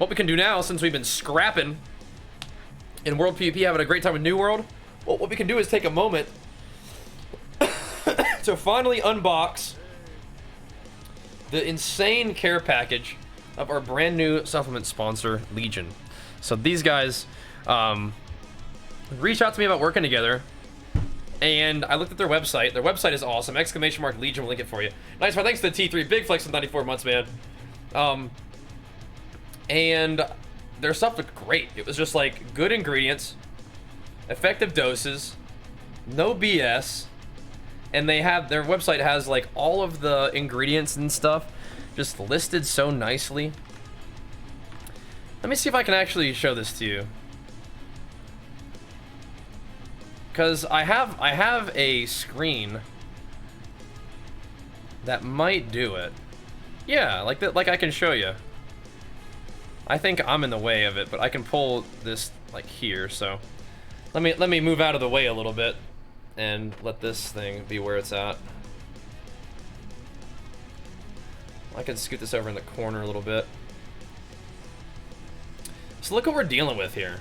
what we can do now, since we've been scrapping in World PvP, having a great time in New World, well, what we can do is take a moment to finally unbox the insane care package of our brand new supplement sponsor, Legion. So these guys reached out to me about working together, and I looked at their website. Their website is awesome. ! Legion, will link it for you. Nice one. Thanks to the T3. Big flex in 94 months, man. And their stuff looked great. It was just like good ingredients, effective doses, no BS, and they have, their website has like all of the ingredients and stuff just listed so nicely. Let me see if I can actually show this to you, because I have a screen that might do it. Yeah, like that, like I can show you. I think I'm in the way of it, but I can pull this like here. So let me move out of the way a little bit and let this thing be where it's at. I can scoot this over in the corner a little bit. So look what we're dealing with here.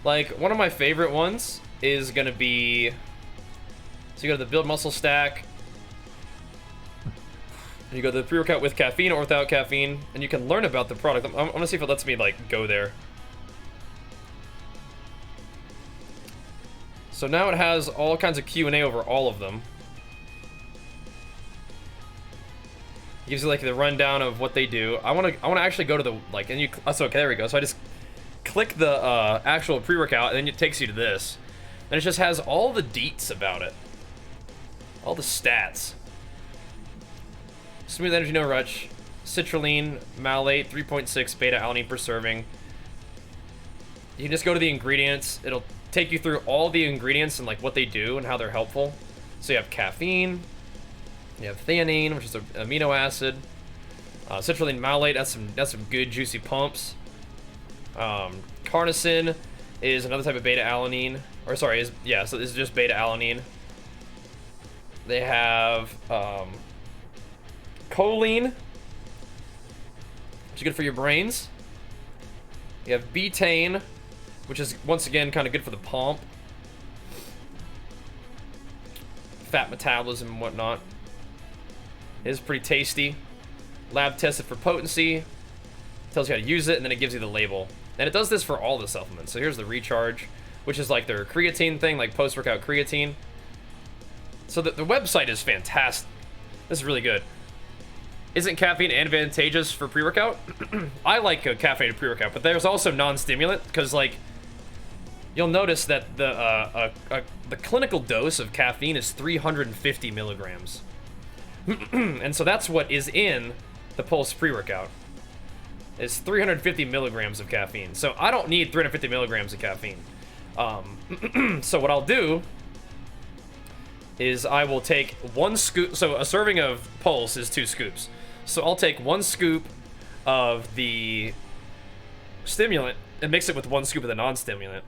Like, one of my favorite ones is gonna be, so you go to the build muscle stack, you go to the pre-workout with caffeine or without caffeine, and you can learn about the product. I'm gonna see if it lets me like go there. So now it has all kinds of Q&A over all of them. It gives you like the rundown of what they do. I wanna actually go to the like, and you, that's okay, there we go. So I just click the actual pre-workout, and then it takes you to this, and it just has all the deets about it, all the stats. Smooth energy, no rush. Citrulline, malate, 3.6 beta-alanine per serving. You can just go to the ingredients. It'll take you through all the ingredients and like what they do and how they're helpful. So you have caffeine, you have theanine, which is an amino acid. Citrulline malate, that's some good juicy pumps. Carnosine is another type of beta-alanine, or sorry, so this is just beta-alanine. They have choline, which is good for your brains. You have betaine, which is once again kind of good for the pump, fat metabolism and whatnot. It is pretty tasty. Lab tested for potency. Tells you how to use it, and then it gives you the label. And it does this for all the supplements. So here's the recharge, which is like their creatine thing, like post-workout creatine. So the website is fantastic. This is really good. Isn't caffeine advantageous for pre-workout? I like a caffeinated pre-workout, but there's also non-stimulant, because like you'll notice that the clinical dose of caffeine is 350 milligrams. And so that's what is in the Pulse pre-workout. Is 350 milligrams of caffeine. So I don't need 350 milligrams of caffeine. So what I'll do is I will take 1 scoop. So a serving of Pulse is 2 scoops. So I'll take 1 scoop of the stimulant and mix it with 1 scoop of the non-stimulant.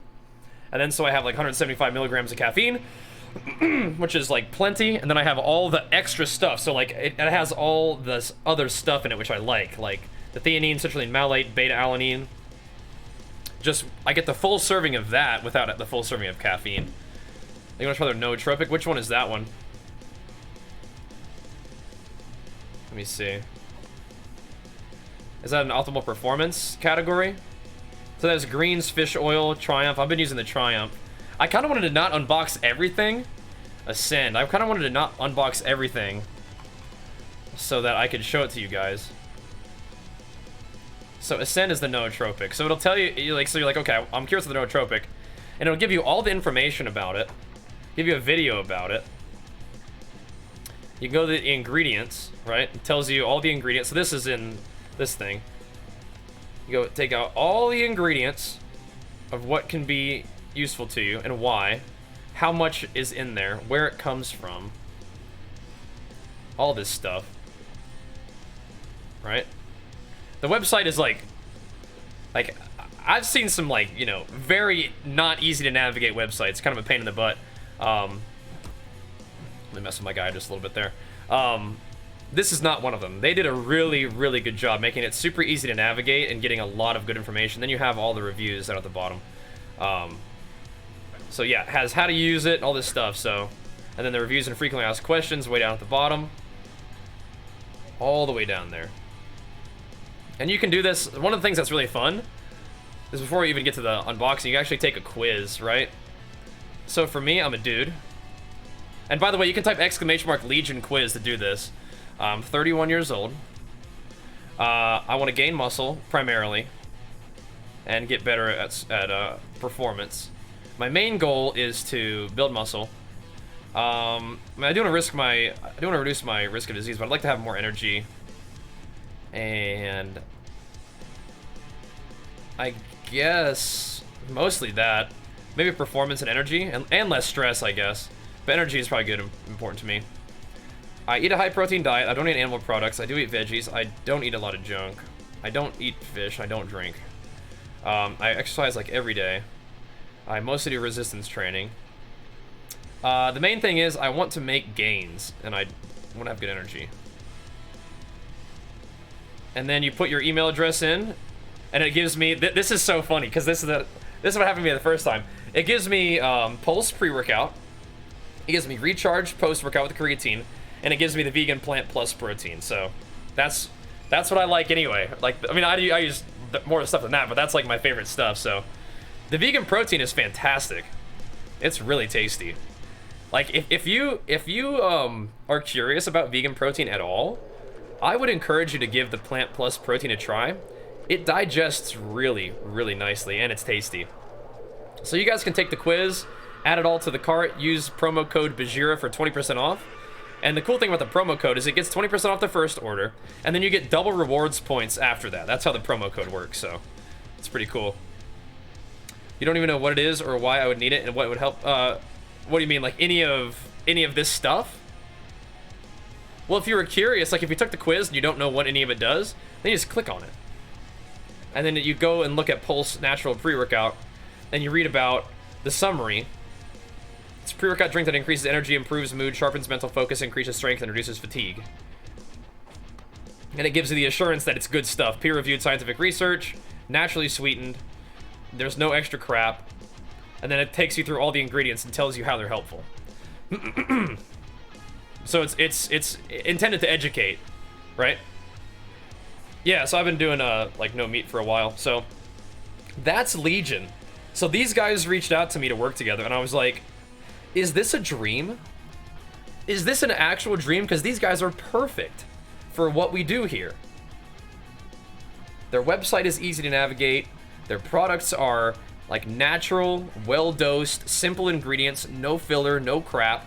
And then so I have like 175 milligrams of caffeine, which is like plenty. And then I have all the extra stuff. So like it has all this other stuff in it, which I like the theanine, citrulline malate, beta-alanine. Just, I get the full serving of that without the full serving of caffeine. You want to try their nootropic? Which one is that one? Let me see. Is that an optimal performance category? So that's greens, fish oil, Triumph. I've been using the Triumph. I kind of wanted to not unbox everything. Ascend. I kind of wanted to not unbox everything so that I could show it to you guys. So Ascend is the nootropic. So it'll tell you, like, so you're like, okay, I'm curious of the nootropic, and it'll give you all the information about it, give you a video about it. You can go to the ingredients, right? It tells you all the ingredients. So this is in this thing. You go take out all the ingredients of what can be useful to you and why, how much is in there, where it comes from, all this stuff, right? The website is like I've seen some like, you know, very not easy to navigate websites, kind of a pain in the butt. Let me mess with my guy just a little bit there. This is not one of them. They did a really, really good job making it super easy to navigate and getting a lot of good information. Then you have all the reviews down at the bottom. So yeah, it has how to use it, all this stuff. So, and then the reviews and frequently asked questions way down at the bottom. All the way down there. And you can do this. One of the things that's really fun is before we even get to the unboxing, you actually take a quiz, right? So for me, I'm a dude. And by the way, you can type !Legion quiz to do this. I'm 31 years old. I want to gain muscle, primarily. And get better at performance. My main goal is to build muscle. I mean, I do want to reduce my risk of disease, but I'd like to have more energy. And I guess mostly that. Maybe performance and energy, and less stress, I guess. But energy is probably good and important to me. I eat a high-protein diet. I don't eat animal products. I do eat veggies. I don't eat a lot of junk. I don't eat fish. I don't drink. I exercise like every day. I mostly do resistance training. The main thing is I want to make gains, and I want to have good energy. And then you put your email address in, and it gives me... this is so funny, because this is what happened to me the first time. It gives me Pulse pre-workout. It gives me Recharge post-workout with creatine, and it gives me the Vegan Plant Plus protein. So that's what I like anyway. Like, I mean, I use more stuff than that, but that's like my favorite stuff. So the vegan protein is fantastic. It's really tasty. Like, if you are curious about vegan protein at all, I would encourage you to give the Plant Plus protein a try. It digests really, really nicely, and it's tasty. So you guys can take the quiz, add it all to the cart, use promo code Bajheera for 20% off. And the cool thing about the promo code is it gets 20% off the first order, and then you get double rewards points after that. That's how the promo code works, so it's pretty cool. You don't even know what it is or why I would need it and what it would help. What do you mean, like any of this stuff? Well, if you were curious, like if you took the quiz and you don't know what any of it does, then you just click on it. And then you go and look at Pulse Natural Pre-Workout, and you read about the summary. It's a pre-workout drink that increases energy, improves mood, sharpens mental focus, increases strength, and reduces fatigue. And it gives you the assurance that it's good stuff. Peer-reviewed scientific research, naturally sweetened, there's no extra crap, and then it takes you through all the ingredients and tells you how they're helpful. So it's intended to educate, right? Yeah, so I've been doing like no meat for a while. So that's Legion. So these guys reached out to me to work together, and I was like, is this a dream? Is this an actual dream? Because these guys are perfect for what we do here. Their website is easy to navigate. Their products are like natural, well-dosed, simple ingredients, no filler, no crap.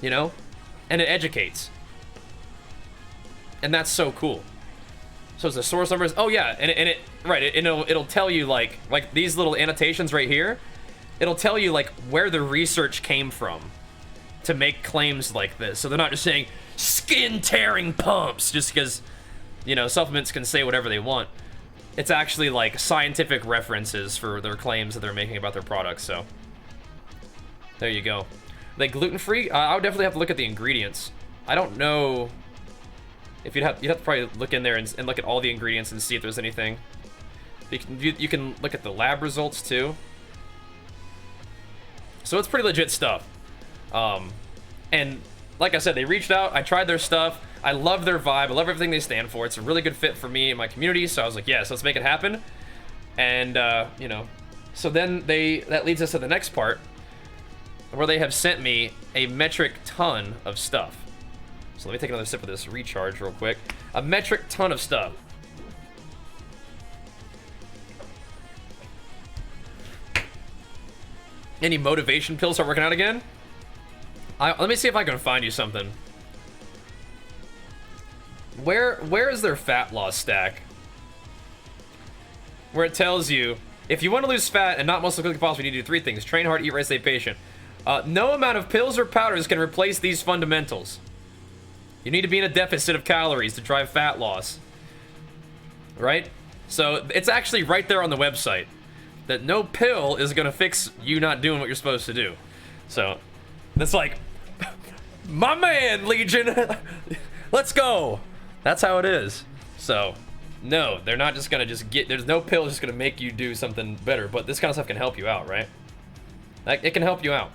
You know? And it educates. And that's so cool. So it's the source numbers. Oh yeah, and it right, it'll tell you like these little annotations right here. It'll tell you like where the research came from to make claims like this. So they're not just saying skin-tearing pumps just because, you know, supplements can say whatever they want. It's actually like scientific references for their claims that they're making about their products. So there you go. Are they gluten-free? I would definitely have to look at the ingredients. I don't know if you'd have to probably look in there and look at all the ingredients and see if there's anything. You can look at the lab results too. So it's pretty legit stuff. And like I said, they reached out. I tried their stuff. I love their vibe. I love everything they stand for. It's a really good fit for me and my community. So I was like, yes, let's make it happen. And, you know, so then that leads us to the next part where they have sent me a metric ton of stuff. So let me take another sip of this Recharge real quick. A metric ton of stuff. Any motivation pills start working out again? Let me see if I can find you something. Where is their fat loss stack? Where it tells you, if you want to lose fat and not muscle quickly possible, you need to do 3 things. Train hard, eat right, stay patient. No amount of pills or powders can replace these fundamentals. You need to be in a deficit of calories to drive fat loss. Right? So it's actually right there on the website. That no pill is going to fix you not doing what you're supposed to do. So, that's like, my man, Legion. Let's go. That's how it is. So, no, they're not just gonna there's no pill just gonna make you do something better, but this kind of stuff can help you out, right? Like, it can help you out.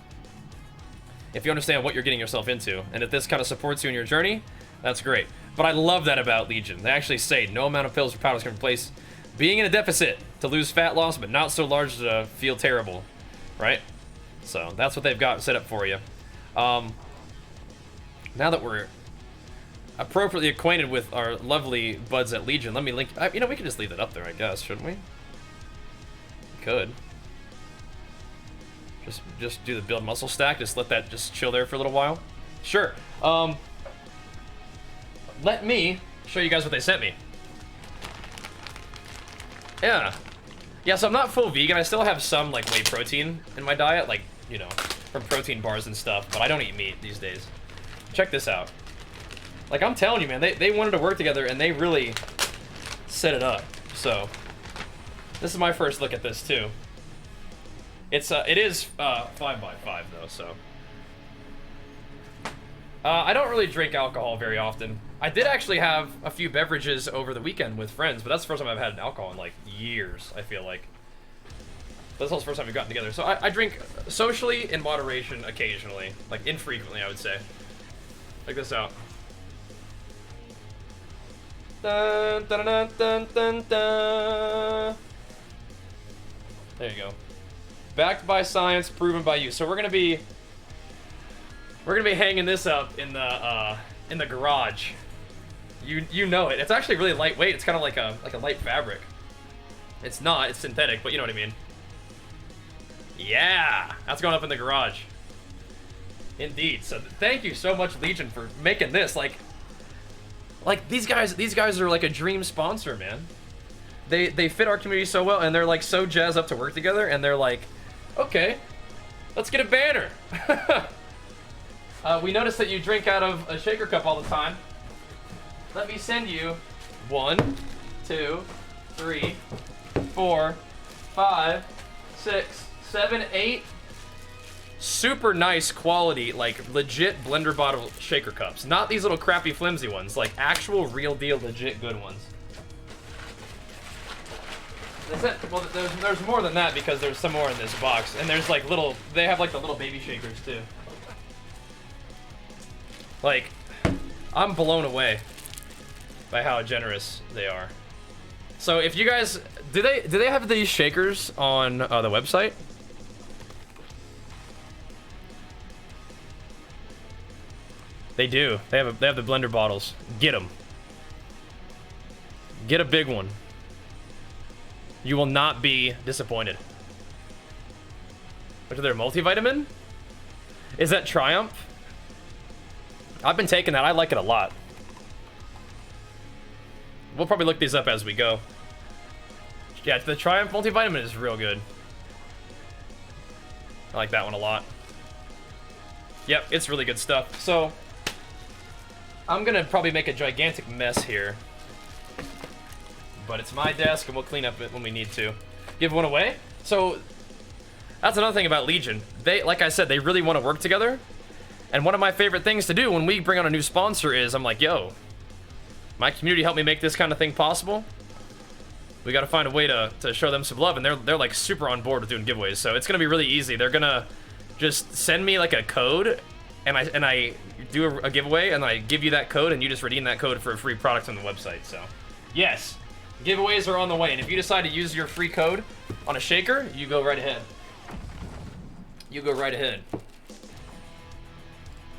If you understand what you're getting yourself into, and if this kind of supports you in your journey, that's great. But I love that about Legion. They actually say no amount of pills or powders can replace being in a deficit to lose fat loss, but not so large to feel terrible, right? So that's what they've got set up for you. Now that we're appropriately acquainted with our lovely buds at Legion, let me link. You know, we could just leave that up there, I guess, shouldn't we? Could. Just do the build muscle stack. Just let that just chill there for a little while. Sure. Let me show you guys what they sent me. Yeah. Yeah, so I'm not full vegan. I still have some, like, whey protein in my diet, like, you know, from protein bars and stuff, but I don't eat meat these days. Check this out. Like, I'm telling you, man, they wanted to work together, and they really set it up. So, this is my first look at this, too. It is 5x5, though, so. I don't really drink alcohol very often. I did actually have a few beverages over the weekend with friends, but that's the first time I've had an alcohol in, like, years, I feel like. That's also the first time we've gotten together. So I drink socially, in moderation, occasionally. Like, infrequently, I would say. Check this out. Dun, dun, dun, dun, dun, dun. There you go. Backed by science, proven by you. So we're gonna be hanging this up in the garage. You know it. It's actually really lightweight. It's kind of like a light fabric. It's not. It's synthetic, but you know what I mean. Yeah, that's going up in the garage. Indeed. So thank you so much, Legion, for making this. Like these guys are like a dream sponsor, man. They fit our community so well, and they're like so jazzed up to work together, and they're like, okay, let's get a banner. We noticed that you drink out of a shaker cup all the time. Let me send you 1, 2, 3, 4, 5, 6, 7, 8 super nice quality, like legit blender bottle shaker cups. Not these little crappy flimsy ones, like actual real deal legit good ones. Well, there's more than that because there's some more in this box, and there's like little, they have like the little baby shakers too. Like, I'm blown away by how generous they are. So if you guys, do they have these shakers on the website? They do. They have the blender bottles. Get them. Get a big one. You will not be disappointed. Which are their multivitamin? Is that Triumph? I've been taking that. I like it a lot. We'll probably look these up as we go. Yeah, the Triumph multivitamin is real good. I like that one a lot. Yep, it's really good stuff. So, I'm gonna probably make a gigantic mess here. But it's my desk, and we'll clean up it when we need to. Give one away? So, that's another thing about Legion. They, like I said, they really want to work together. And one of my favorite things to do when we bring on a new sponsor is, I'm like, yo, my community helped me make this kind of thing possible. We got to find a way to show them some love, and they're like super on board with doing giveaways. So it's gonna be really easy. They're gonna just send me like a code, and I do a giveaway, and I give you that code, and you just redeem that code for a free product on the website. So, yes, giveaways are on the way, and if you decide to use your free code on a shaker, you go right ahead. You go right ahead.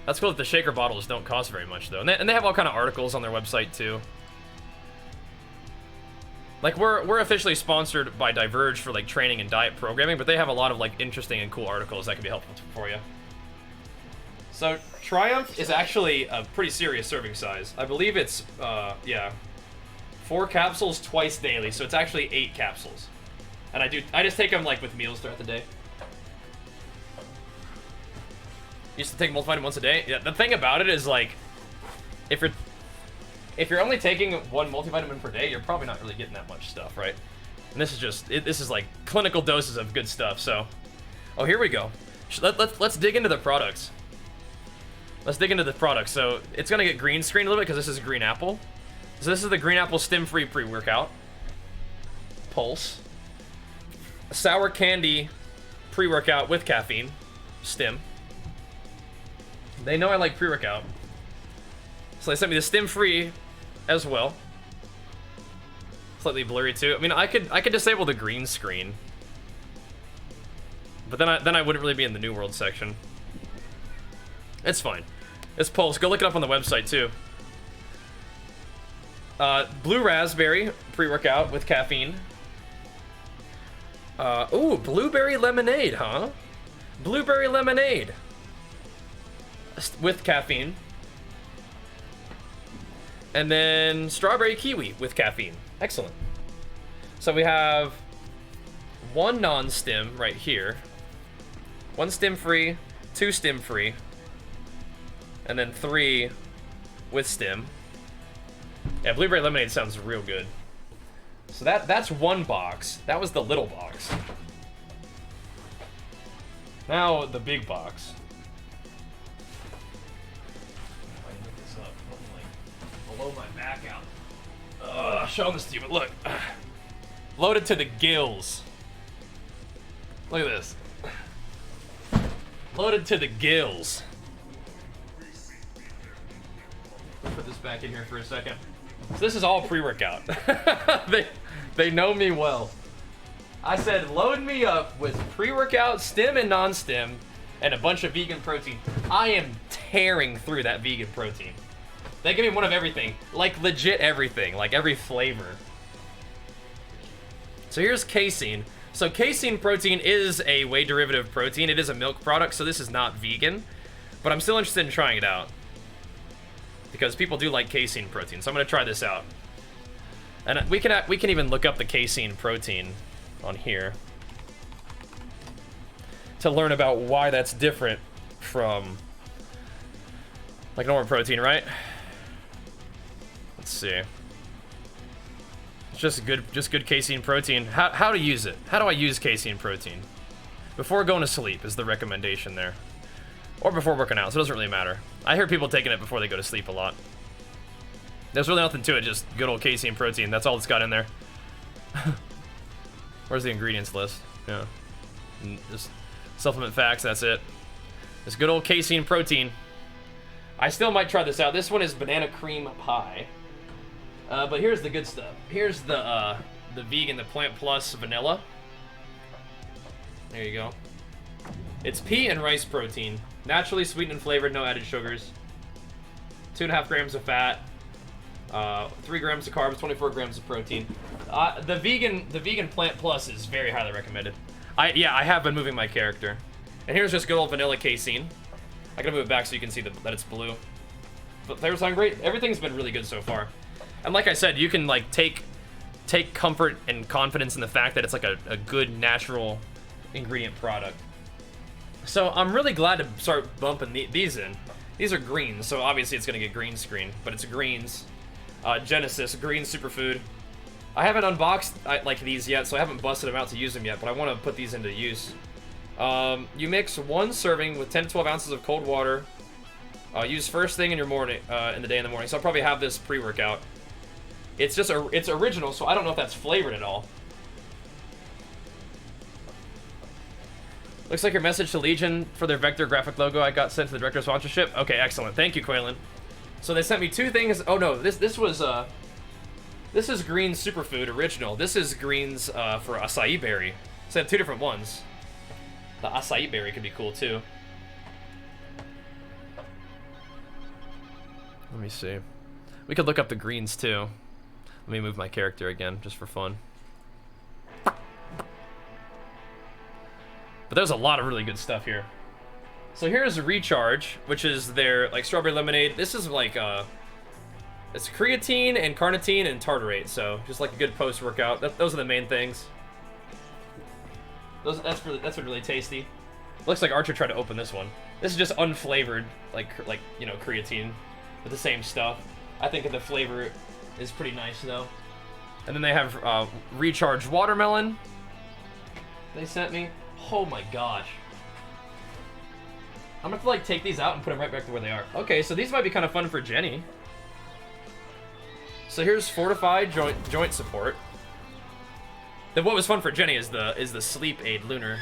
That's cool that the shaker bottles don't cost very much, though. And they have all kind of articles on their website, too. Like, we're officially sponsored by Diverge for, like, training and diet programming, but they have a lot of, like, interesting and cool articles that can be helpful for you. So, Triumph is actually a pretty serious serving size. I believe it's, yeah, 4 capsules twice daily, so it's actually 8 capsules. And I just take them, like, with meals throughout the day. Used to take multivitamin once a day. Yeah, the thing about it is, like, if you're only taking 1 multivitamin per day, you're probably not really getting that much stuff, right? And this is just, this is like clinical doses of good stuff. So, oh, here we go. Let's dig into the products. let's dig into the product. So it's gonna get green screen a little bit because this is green apple. So this is the green apple stim-free pre-workout. Pulse. Sour candy pre-workout with caffeine. Stim. They know I like pre-workout. So they sent me the stim-free as well. Slightly blurry too. I mean, I could disable the green screen. But then I wouldn't really be in the New World section. It's fine. It's Pulse. Go look it up on the website too. Blue raspberry pre-workout with caffeine. Ooh, blueberry lemonade, huh? Blueberry lemonade with caffeine. And then strawberry kiwi with caffeine. Excellent. So we have one non-stim right here. One stim-free, two stim-free, and then 3 with stim. Yeah, blueberry lemonade sounds real good. So that's one box. That was the little box. Now the big box. If I can get this up, I'm like blow my back out. I'll show this to you, but look. Loaded to the gills. Look at this. Loaded to the gills. Put this back in here for a second. So this is all pre-workout. they know me well. I said load me up with pre-workout, stim and non-stim, and a bunch of vegan protein. I am tearing through that vegan protein. They give me one of everything. Like legit everything. Like every flavor. So here's casein. So casein protein is a whey derivative protein. It is a milk product, so this is not vegan. But I'm still interested in trying it out. Because people do like casein protein, so I'm gonna try this out. And we can even look up the casein protein on here to learn about why that's different from like normal protein, right? Let's see. It's just good casein protein. How to use it? How do I use casein protein? Before going to sleep is the recommendation there. Or before working out, so it doesn't really matter. I hear people taking it before they go to sleep a lot. There's really nothing to it, just good old casein protein. That's all it's got in there. Where's the ingredients list? Yeah. Just supplement facts, that's it. This good old casein protein. I still might try this out. This one is banana cream pie. But here's the good stuff. Here's the vegan, the Plant Plus vanilla. There you go. It's pea and rice protein. Naturally sweetened and flavored, no added sugars. 2.5 grams of fat. 3 grams of carbs, 24 grams of protein. The vegan Plant Plus is very highly recommended. I have been moving my character. And here's just good old vanilla casein. I gotta move it back so you can see that it's blue. But flavors sound great. Everything's been really good so far. And like I said, you can like take comfort and confidence in the fact that it's like a good natural ingredient product. So I'm really glad to start bumping these in. These are greens, so obviously it's gonna get green screen, but it's greens. Genesis, green superfood. I haven't unboxed like these yet, so I haven't busted them out to use them yet, but I want to put these into use. You mix 1 serving with 10 to 12 ounces of cold water. Use first thing in your morning, in the day in the morning. So I'll probably have this pre-workout. It's just it's original, so I don't know if that's flavored at all. Looks like your message to Legion for their vector graphic logo I got sent to the director of sponsorship. Okay, excellent. Thank you, Quaylen. So they sent me 2 things. Oh no, this is Green Superfood original. This is Greens for acai berry. So I have 2 different ones. The acai berry could be cool too. Let me see. We could look up the greens too. Let me move my character again, just for fun. But there's a lot of really good stuff here. So here's Recharge, which is their like strawberry lemonade. This is like it's creatine and carnitine and tartarate, so just like a good post-workout. Those are the main things. That's really tasty. Looks like Archer tried to open this one. This is just unflavored, like you know, creatine with the same stuff. I think the flavor is pretty nice though. And then they have Recharge watermelon. They sent me. Oh my gosh. I'm gonna have to like take these out and put them right back to where they are. Okay, so these might be kind of fun for Jenny. So here's fortified joint support. Then what was fun for Jenny is the sleep aid lunar.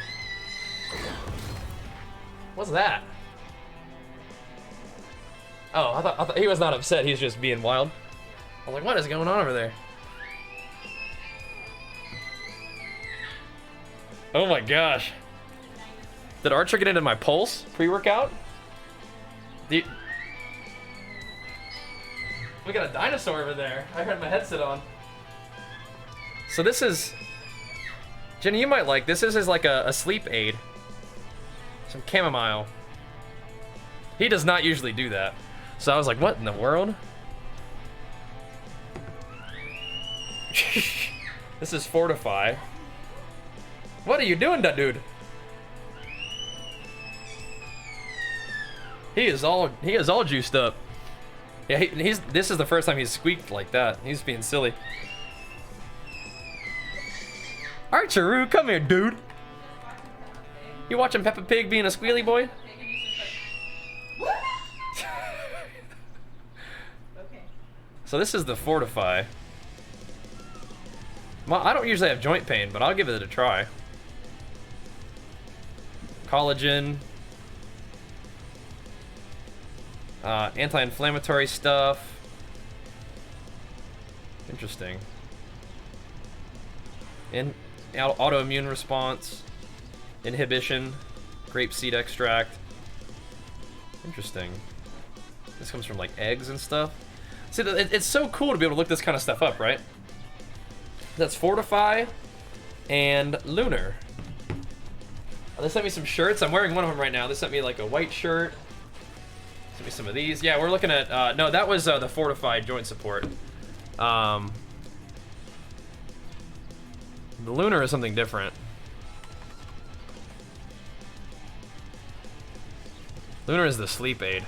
What's that? Oh, I thought he was not upset. He's just being wild. I was like, what is going on over there? Oh my gosh. Did Archer get into my pulse pre-workout? We got a dinosaur over there. I had my headset on. So this is... Jenny, you might like this. This is like a sleep aid. Some chamomile. He does not usually do that. So I was like, what in the world? This is Fortify. What are you doing, that dude? He is all juiced up. Yeah, this is the first time he's squeaked like that. He's being silly. Archeroo, come here, dude. You watching Peppa Pig being a squealy boy? So this is the Fortify. Well, I don't usually have joint pain, but I'll give it a try. Collagen. Anti-inflammatory stuff. Interesting. Autoimmune response. Inhibition. Grapeseed extract. Interesting. This comes from like eggs and stuff. See, it's so cool to be able to look this kind of stuff up, right? That's Fortify and Lunar. They sent me some shirts. I'm wearing one of them right now. They sent me like a white shirt. Sent me some of these. Yeah, we're looking at... no, that was the Fortified joint support. The Lunar is something different. Lunar is the sleep aid.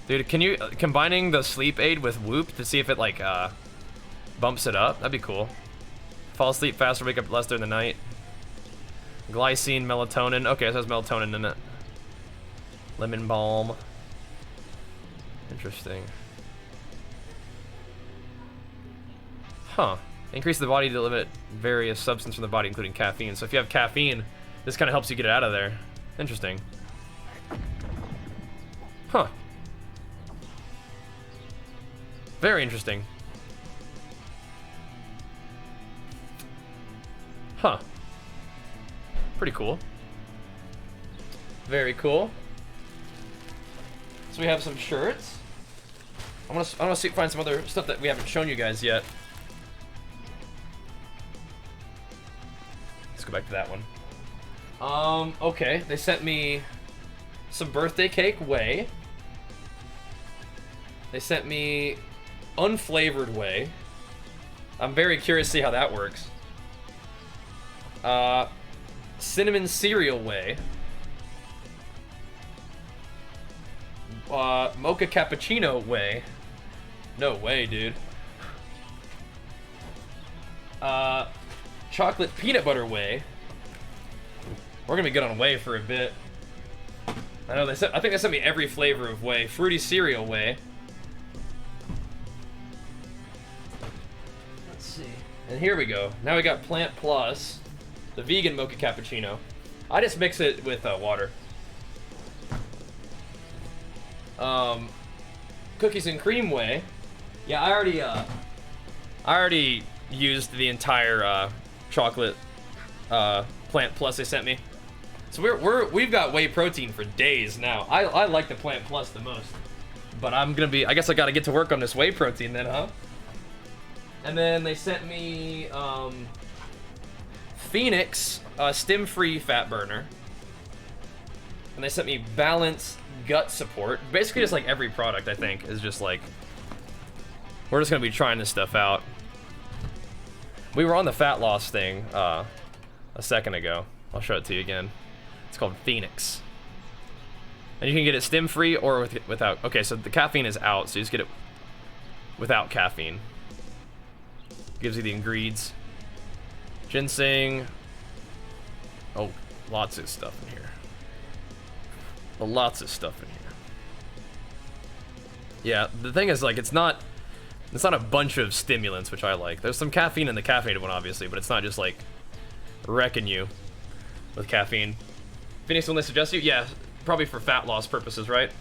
Dude, can you... combining the sleep aid with Whoop to see if it like bumps it up? That'd be cool. Fall asleep faster, wake up less during the night. Glycine Melatonin. Okay, so it has melatonin in it. Lemon balm. Interesting. Huh. Increase the body to limit various substances from the body, including caffeine. So if you have caffeine, this kind of helps you get it out of there. Interesting. Huh. Very interesting. Huh. Pretty cool. Very cool. So we have some shirts. I want to find some other stuff that we haven't shown you guys yet. Let's go back to that one. Okay. They sent me some birthday cake whey. They sent me unflavored whey. I'm very curious to see how that works. Cinnamon cereal whey. Mocha cappuccino whey. No way, dude. Chocolate peanut butter whey. We're gonna be good on whey for a bit. I know I think they sent me every flavor of whey. Fruity cereal whey. Let's see. And here we go. Now we got Plant Plus, the vegan mocha cappuccino. I just mix it with water. Cookies and cream whey. Yeah, I already used the entire chocolate Plant Plus they sent me. So we've got whey protein for days now. I like the Plant Plus the most. But I guess I gotta get to work on this whey protein then, huh? And then they sent me Phoenix stem-free fat burner. And they sent me Balance gut support. Basically just like every product I think is just like, we're just gonna be trying this stuff out. We were on the fat loss thing a second ago. I'll show it to you again. It's called Phoenix. And you can get it stem-free or without. Okay, so the caffeine is out, so you just get it without caffeine. Gives you the ingredients. Ginseng. Oh, lots of stuff in here. Lots of stuff in here. Yeah, the thing is, like, it's not a bunch of stimulants, which I like. There's some caffeine in the caffeinated one, obviously, but it's not just, like, wrecking you with caffeine. Phoenix, one they suggest you? Yeah, probably for fat loss purposes, right?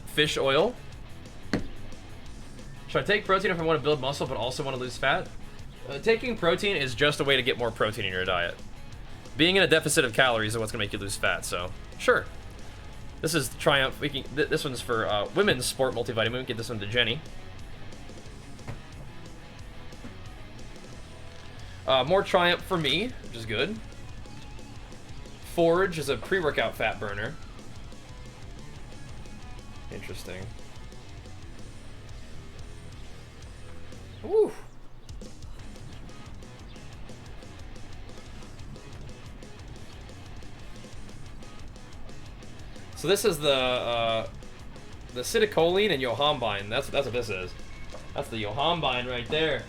Fish oil. Should I take protein if I want to build muscle but also want to lose fat? Taking protein is just a way to get more protein in your diet. Being in a deficit of calories is what's going to make you lose fat, so sure. This is Triumph. This one's for women's sport multivitamin. We can get this one to Jenny. More Triumph for me, which is good. Forage is a pre-workout fat burner. Interesting. Woo. So this is the acetylcholine and yohimbine. That's what this is. That's the yohimbine right there.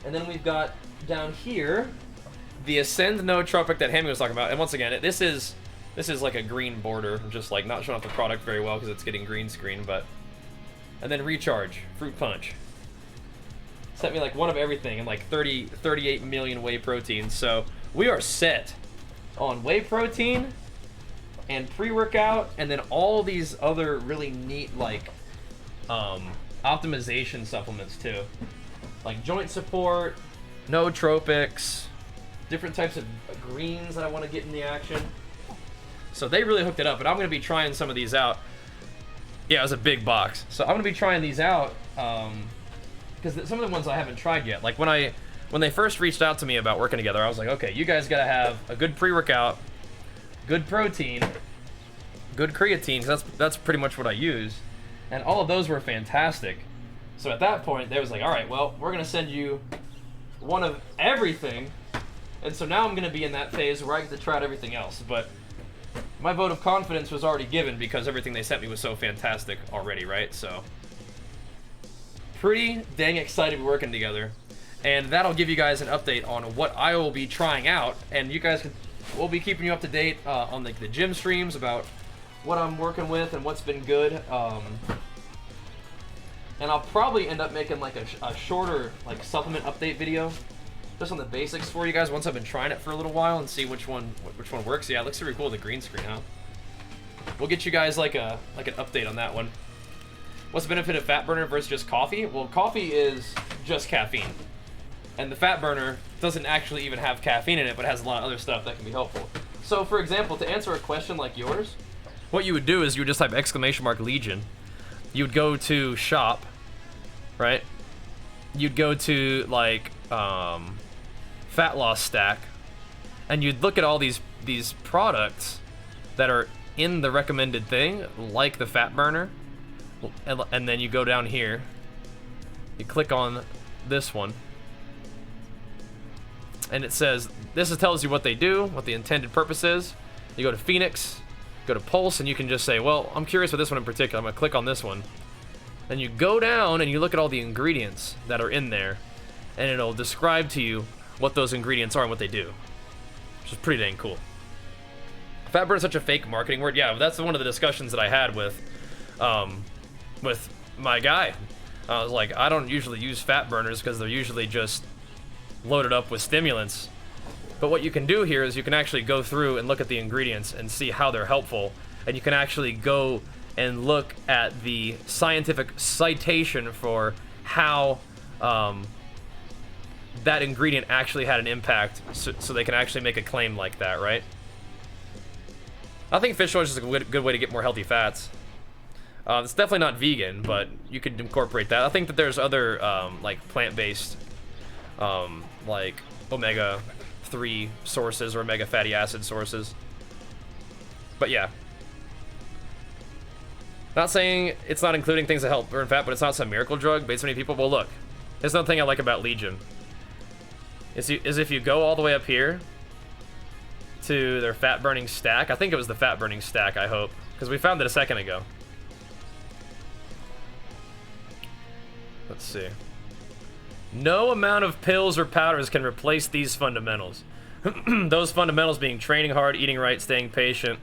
And then we've got down here the Ascend nootropic that Hammy was talking about. And once again, this is like a green border, just like not showing off the product very well because it's getting green screen, but. And then Recharge, Fruit Punch. Sent me like one of everything and like 38 million whey proteins. So we are set on whey protein and pre-workout, and then all these other really neat like optimization supplements too, like joint support, nootropics, different types of greens that I want to get in the action. So they really hooked it up, but I'm going to be trying some of these out. Yeah, it was a big box, so I'm going to be trying these out because some of the ones I haven't tried yet. Like when they first reached out to me about working together, I was like, okay, you guys gotta have a good pre-workout, good protein, good creatine, because that's pretty much what I use. And all of those were fantastic. So at that point, they was like, all right, well, we're gonna send you one of everything. And so now I'm gonna be in that phase where I get to try out everything else. But my vote of confidence was already given because everything they sent me was so fantastic already, right? So pretty dang excited to be working together. And that'll give you guys an update on what I will be trying out, and you guys we'll be keeping you up to date on the gym streams about what I'm working with and what's been good. And I'll probably end up making like a shorter like supplement update video, just on the basics for you guys once I've been trying it for a little while and see which one works. Yeah, it looks really cool with the green screen, huh? We'll get you guys like an update on that one. What's the benefit of fat burner versus just coffee? Well, coffee is just caffeine. And the fat burner doesn't actually even have caffeine in it, but has a lot of other stuff that can be helpful. So, for example, to answer a question like yours, what you would do is you would just type !Legion. You would go to shop, right? You'd go to like fat loss stack, and you'd look at all these products that are in the recommended thing, like the fat burner, and then you go down here, you click on this one. And it says, tells you what they do, what the intended purpose is. You go to Phoenix, go to Pulse, and you can just say, well, I'm curious with this one in particular. I'm going to click on this one. Then you go down and you look at all the ingredients that are in there, and it'll describe to you what those ingredients are and what they do, which is pretty dang cool. Fat burn is such a fake marketing word. Yeah, that's one of the discussions that I had with my guy. I was like, I don't usually use fat burners because they're usually just loaded up with stimulants. But what you can do here is you can actually go through and look at the ingredients and see how they're helpful, and you can actually go and look at the scientific citation for how that ingredient actually had an impact, so they can actually make a claim like that, right? I think fish oil is just a good way to get more healthy fats. It's definitely not vegan, but you could incorporate that. I think that there's other like plant-based like omega-3 sources or omega fatty acid sources. But yeah. Not saying it's not including things that help burn fat, but it's not some miracle drug based on many people. Well, look, there's another thing I like about Legion. Is if you go all the way up here to their fat burning stack. I think it was the fat burning stack, I hope, because we found it a second ago. Let's see. No amount of pills or powders can replace these fundamentals. Those fundamentals being training hard, eating right, staying patient.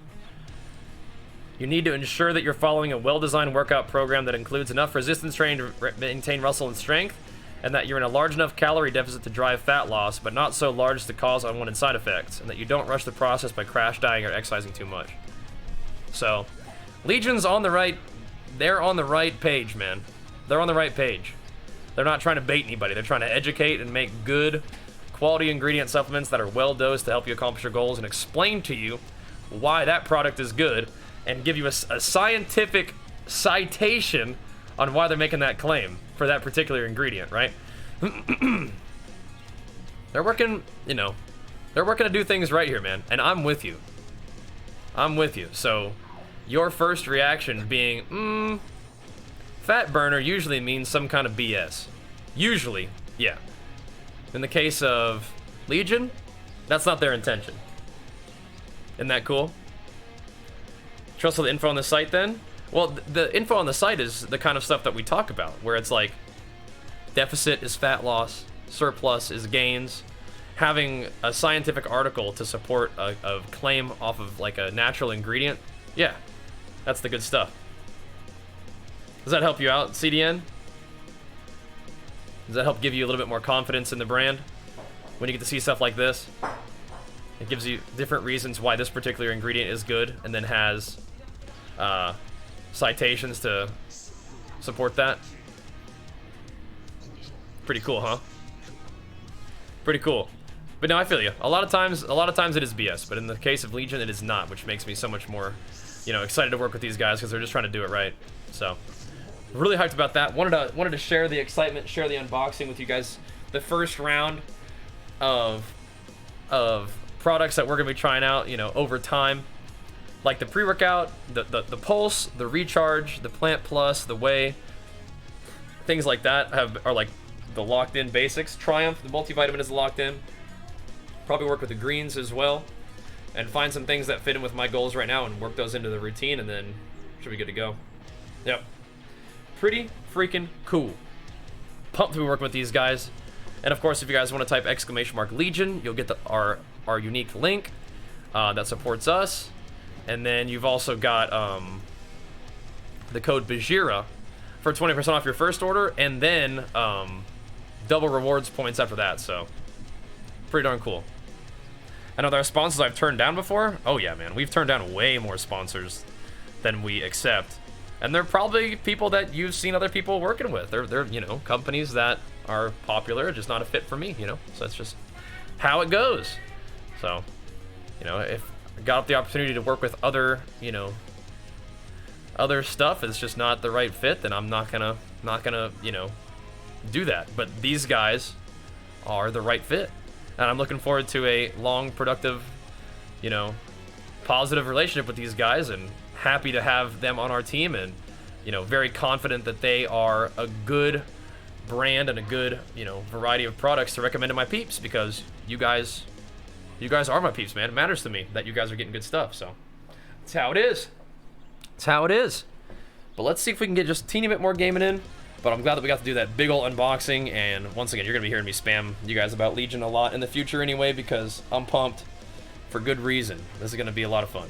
You need to ensure that you're following a well-designed workout program that includes enough resistance training to maintain muscle and strength, and that you're in a large enough calorie deficit to drive fat loss, but not so large to cause unwanted side effects, and that you don't rush the process by crash dieting or exercising too much. So, Legion's on the right, they're on the right page, man. They're on the right page. They're not trying to bait anybody. They're trying to educate and make good, quality ingredient supplements that are well-dosed to help you accomplish your goals and explain to you why that product is good and give you a scientific citation on why they're making that claim for that particular ingredient, right? They're working, you know, they're working to do things right here, man, and I'm with you. I'm with you. So, your first reaction being, fat burner usually means some kind of BS. Usually, yeah. In the case of Legion, that's not their intention. Isn't that cool? Trust all the info on the site then? Well, the info on the site is the kind of stuff that we talk about, where it's like, deficit is fat loss, surplus is gains. Having a scientific article to support a claim off of like a natural ingredient, yeah, that's the good stuff. Does that help you out, CDN? Does that help give you a little bit more confidence in the brand when you get to see stuff like this? It gives you different reasons why this particular ingredient is good, and then has citations to support that. Pretty cool, huh? Pretty cool. But no, I feel you. A lot of times it is BS, but in the case of Legion, it is not, which makes me so much more, you know, excited to work with these guys because they're just trying to do it right. So, really hyped about that. Wanted to share the excitement, share the unboxing with you guys. The first round of products that we're gonna be trying out, you know, over time, like the pre-workout, the Pulse, the Recharge, the Plant Plus, the Whey, things like that are like the locked-in basics. Triumph, the multivitamin is locked in. Probably work with the greens as well, and find some things that fit in with my goals right now and work those into the routine, and then should be good to go. Yep. Pretty freaking cool. Pumped to be working with these guys. And of course, if you guys want to type !Legion, you'll get our unique link that supports us. And then you've also got the code Bajheera for 20% off your first order, and then double rewards points after that. So pretty darn cool. I know there are sponsors I've turned down before. Oh yeah, man, we've turned down way more sponsors than we accept. And they're probably people that you've seen other people working with. They're you know, companies that are popular, just not a fit for me, you know? So that's just how it goes. So, you know, if I got the opportunity to work with other, you know, other stuff, it's just not the right fit, then I'm not gonna, you know, do that. But these guys are the right fit. And I'm looking forward to a long, productive, you know, positive relationship with these guys, and happy to have them on our team, and, you know, very confident that they are a good brand and a good, you know, variety of products to recommend to my peeps, because you guys are my peeps, man. It matters to me that you guys are getting good stuff. So that's how it is. That's how it is. But let's see if we can get just a teeny bit more gaming in. But I'm glad that we got to do that big ol' unboxing, and once again, you're gonna be hearing me spam you guys about Legion a lot in the future anyway, because I'm pumped for good reason. This is gonna be a lot of fun.